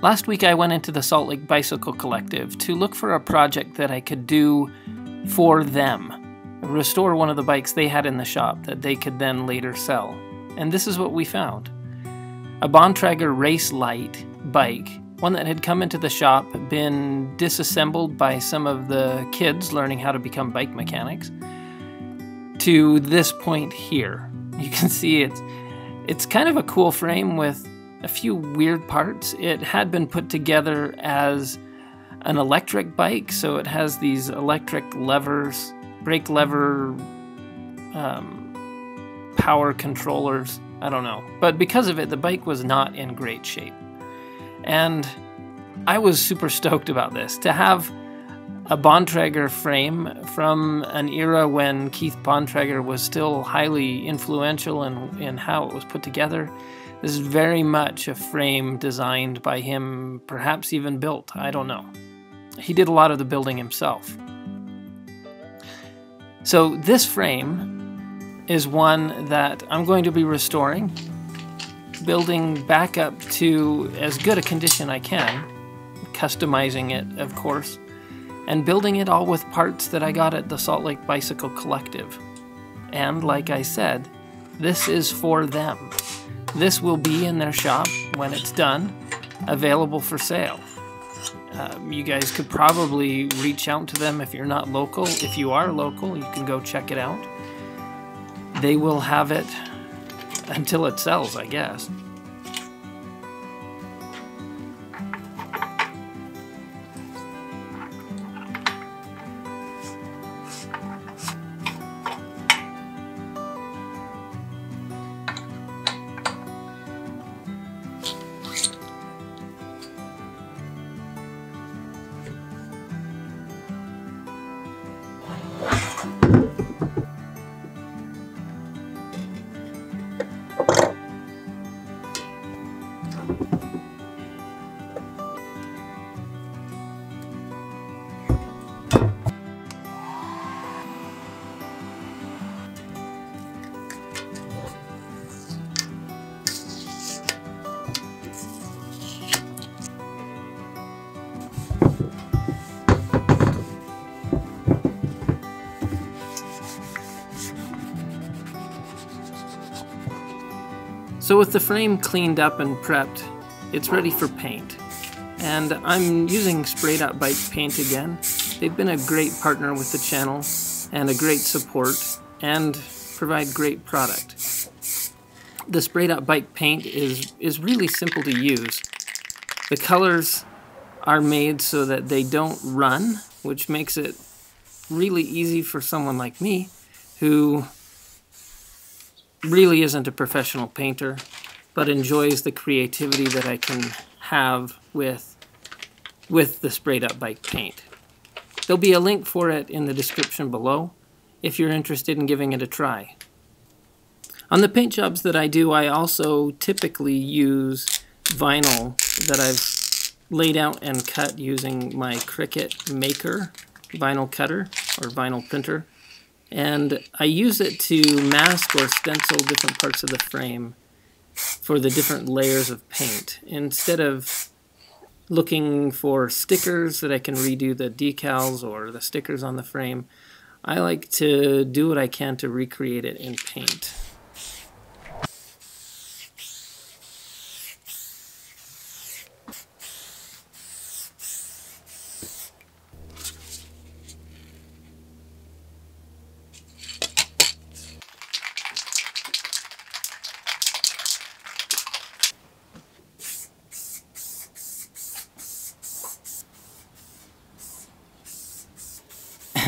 Last week I went into the Salt Lake Bicycle Collective to look for a project that I could do for them. Restore one of the bikes they had in the shop that they could then later sell. And this is what we found. A Bontrager Race Lite bike, one that had come into the shop, been disassembled by some of the kids learning how to become bike mechanics, to this point here. You can see it's kind of a cool frame with a few weird parts. It had been put together as an electric bike, so it has these electric levers, brake lever, power controllers, I don't know. But because of it, the bike was not in great shape. And I was super stoked about this. To have a Bontrager frame from an era when Keith Bontrager was still highly influential in how it was put together. This is very much a frame designed by him, perhaps even built, I don't know. He did a lot of the building himself. So this frame is one that I'm going to be restoring, building back up to as good a condition I can, customizing it, of course, and building it all with parts that I got at the Salt Lake Bicycle Collective. And like I said, this is for them. This will be in their shop when it's done, available for sale. You guys could probably reach out to them if you're not local. If you are local, you can go check it out. They will have it until it sells, I guess. So with the frame cleaned up and prepped, it's ready for paint. And I'm using spray.bike paint again. They've been a great partner with the channel and a great support and provide great product. The spray.bike paint is really simple to use. The colors are made so that they don't run, which makes it really easy for someone like me who really isn't a professional painter, but enjoys the creativity that I can have with the sprayed-up-bike paint. There'll be a link for it in the description below if you're interested in giving it a try. On the paint jobs that I do, I also typically use vinyl that I've laid out and cut using my Cricut Maker vinyl cutter or vinyl printer. And I use it to mask or stencil different parts of the frame for the different layers of paint. Instead of looking for stickers that I can redo the decals or the stickers on the frame, I like to do what I can to recreate it in paint.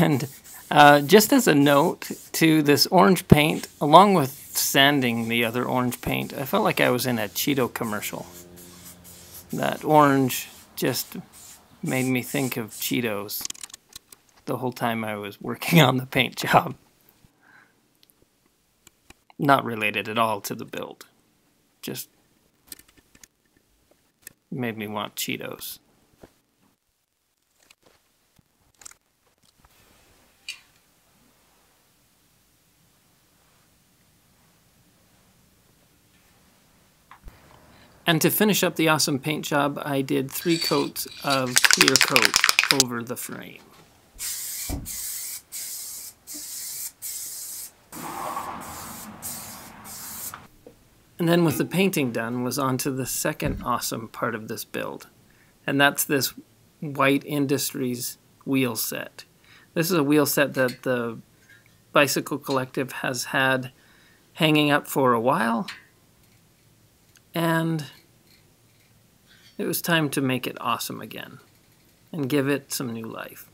And just as a note to this orange paint, along with sanding the other orange paint, I felt like I was in a Cheeto commercial. That orange just made me think of Cheetos the whole time I was working on the paint job. Not related at all to the build. Just made me want Cheetos. And to finish up the awesome paint job, I did 3 coats of clear coat over the frame. And then with the painting done, was on to the second awesome part of this build. And that's this White Industries wheel set. This is a wheel set that the Bicycle Collective has had hanging up for a while. And it was time to make it awesome again and give it some new life.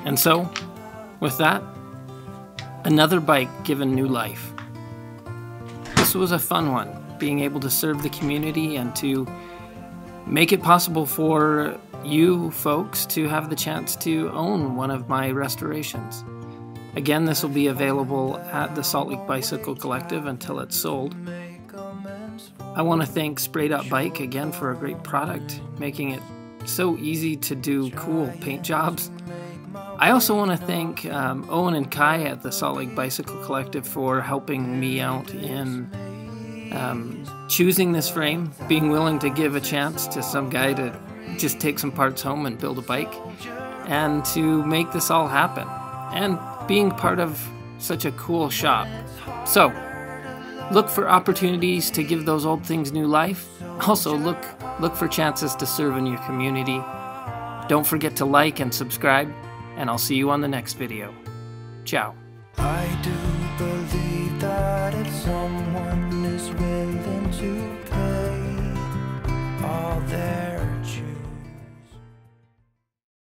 And so, with that, another bike given new life. This was a fun one, being able to serve the community and to make it possible for you folks to have the chance to own one of my restorations. Again, this will be available at the Salt Lake Bicycle Collective until it's sold. I want to thank spray.bike again for a great product, making it so easy to do cool paint jobs. I also want to thank Owen and Kai at the Salt Lake Bicycle Collective for helping me out in choosing this frame, being willing to give a chance to some guy to just take some parts home and build a bike, and to make this all happen, and being part of such a cool shop. So, look for opportunities to give those old things new life. Also, look for chances to serve in your community. Don't forget to like and subscribe, and I'll see you on the next video. Ciao. I do believe that if someone is willing to pay all their